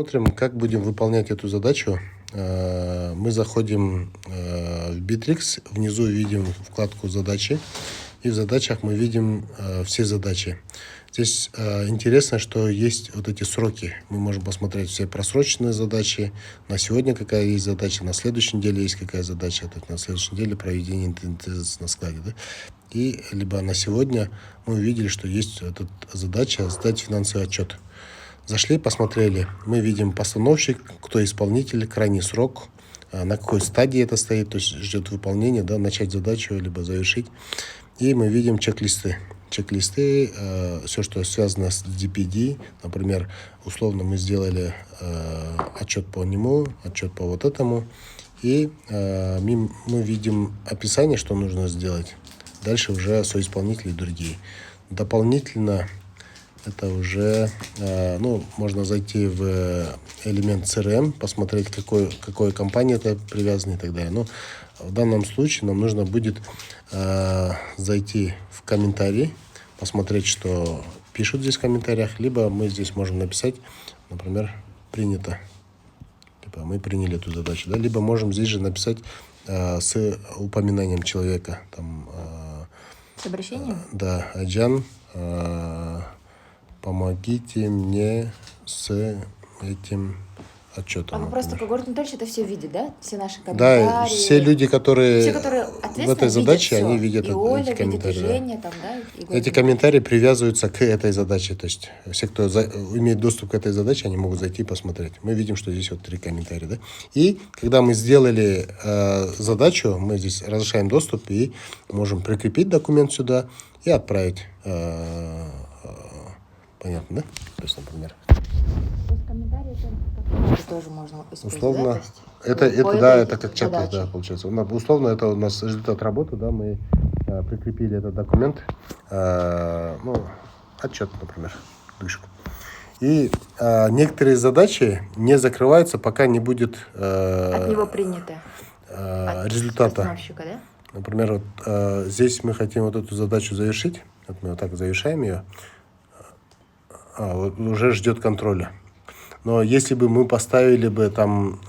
Смотрим, как будем выполнять эту задачу. Мы заходим в Bittrex, внизу видим вкладку «Задачи», и в задачах мы видим все задачи. Здесь интересно, что есть вот эти сроки. Мы можем посмотреть все просроченные задачи, на сегодня какая есть задача, на следующей неделе есть какая задача, так на следующей неделе проведение интенсивности на складе. Да? И либо на сегодня мы увидели, что есть эта задача сдать финансовый отчет. Зашли, посмотрели, мы видим постановщик, кто исполнитель, крайний срок, на какой стадии это стоит, то есть ждет выполнения, да, начать задачу, либо завершить. И мы видим чек-листы. Чек-листы, все, что связано с DPD, например, условно мы сделали отчет по нему, отчет по вот этому, и мы видим описание, что нужно сделать. Дальше уже соисполнители другие. Дополнительно это уже, можно зайти в элемент CRM, посмотреть, какой компании это привязано и так далее. Но в данном случае нам нужно будет зайти в комментарии, посмотреть, что пишут здесь в комментариях, либо мы здесь можем написать, например, «принято». Типа мы приняли эту задачу, да? Либо можем здесь же написать с упоминанием человека. Там, с обращением? Да, Аджан, помогите мне с этим отчетом. А вы просто по городу дальше это все видят, да? Все наши Да, комментарии. все люди, которые в в этой задаче, видят они все. видят и Оля эти видит, комментарии. и Женя, там, да? И Эти комментарии привязываются к этой задаче. То есть все, кто имеет доступ к этой задаче, они могут зайти и посмотреть. Мы видим, что здесь вот 3 комментария. Да? И когда мы сделали задачу, мы здесь разрешаем доступ и можем прикрепить документ сюда и отправить. Понятно, да? То есть, например. То есть комментарии это тоже можно использовать, Условно, да? это как чек-лист, да, получается. Условно, это у нас результат работы, да, мы прикрепили этот документ, отчет, например, дышку. И некоторые задачи не закрываются, пока не будет от него принято. результата. Постановщика, да? Например, вот здесь мы хотим вот эту задачу завершить. Вот мы вот так завершаем ее. Вот уже ждет контроля. Но если бы мы поставили бы там,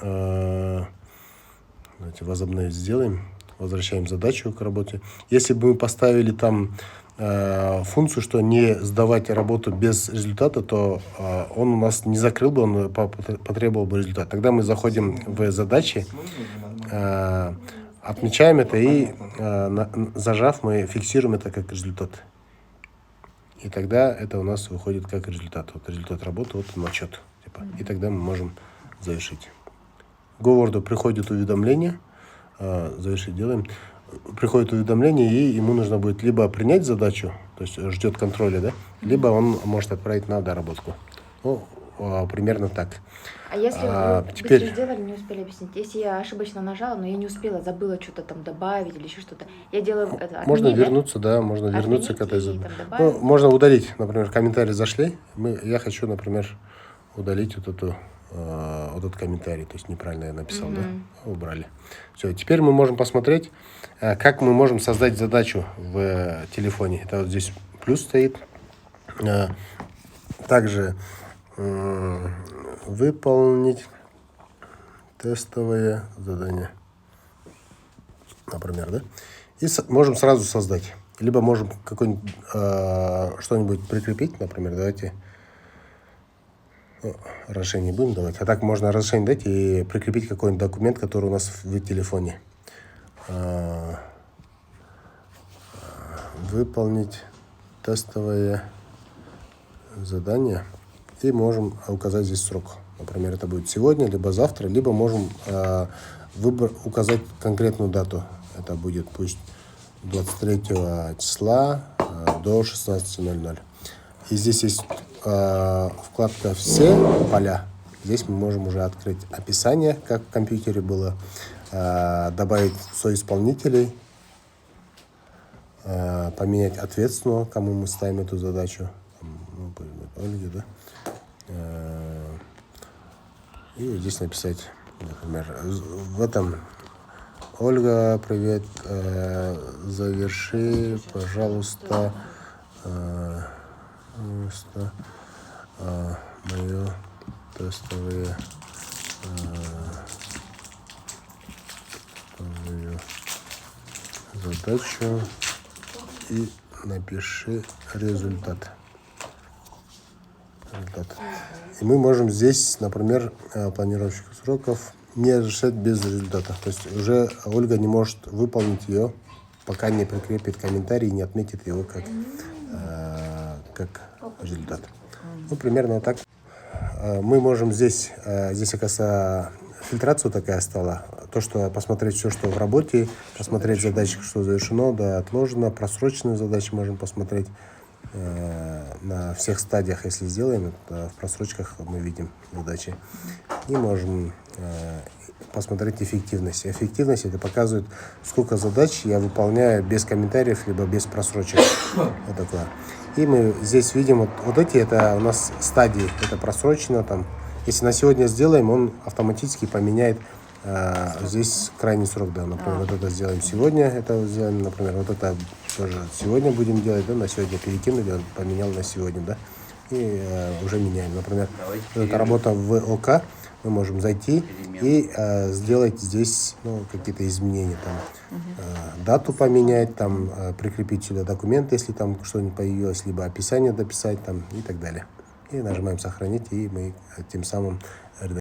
давайте возобновить сделаем, возвращаем задачу к работе. Если бы мы поставили там функцию, что не сдавать работу без результата, то он у нас не закрыл бы, он потребовал бы результат. Тогда мы заходим в задачи, отмечаем это и, зажав, мы фиксируем это как результат. И тогда это у нас выходит как результат. Вот результат работы, вот он отчет. И тогда мы можем завершить. Говарду приходит уведомление, завершить делаем, приходит уведомление, и ему нужно будет либо принять задачу, то есть ждет контроля, да, либо он может отправить на доработку. Примерно так. А если вы теперь быстро сделали, не успели объяснить, если я ошибочно нажала, но я не успела, забыла что-то там добавить или еще что-то, я делаю это отменить, можно вернуться, да, можно вернуться к этой задаче. Можно удалить, например, комментарии зашли, я хочу, например, удалить вот этот комментарий, то есть неправильно я написал, да, убрали. Все, теперь мы можем посмотреть, как мы можем создать задачу в телефоне. Это вот здесь плюс стоит. Также выполнить тестовое задание, например, да, и можем сразу создать. Либо можем какой-нибудь что-нибудь прикрепить, например, давайте разрешение будем давать. А так можно разрешение дать и прикрепить какой-нибудь документ, который у нас в телефоне. Выполнить тестовое задание. И можем указать здесь срок. Например, это будет сегодня, либо завтра, либо можем указать конкретную дату. Это будет пусть 23 числа до 16:00. И здесь есть вкладка «Все поля». Здесь мы можем уже открыть описание, как в компьютере было, добавить соисполнителей, поменять ответственного, кому мы ставим эту задачу. Ольге, да? И вот здесь написать, например, в этом: Ольга, привет, заверши, пожалуйста, мое тестовые задачу и напиши результат. И мы можем здесь, например, планировщик сроков не решать без результата. То есть уже Ольга не может выполнить ее, пока не прикрепит комментарий и не отметит его как результат. Ну, примерно вот так. Мы можем здесь, оказывается, фильтрацию такая стала. То, что посмотреть все, что в работе, посмотреть задачи, что завершено, да, отложено, просроченные задачи можем посмотреть на всех стадиях, если сделаем, в просрочках мы видим задачи. И можем посмотреть эффективность. Эффективность — это показывает, сколько задач я выполняю без комментариев, либо без просрочек. Вот такое. И мы здесь видим, вот эти, это у нас стадии, это просрочено. Там. Если на сегодня сделаем, он автоматически поменяет здесь крайний срок, да, например, вот это сделаем сегодня, это сделаем, например, вот это тоже сегодня будем делать, да, на сегодня перекинули, он поменял на сегодня, да, и уже меняем. Например, вот эта работа в ОК, мы можем зайти и сделать здесь, ну, какие-то изменения, там, дату поменять, там, прикрепить сюда документ, если там что-нибудь появилось, либо описание дописать, там, и так далее. И нажимаем «Сохранить», и мы тем самым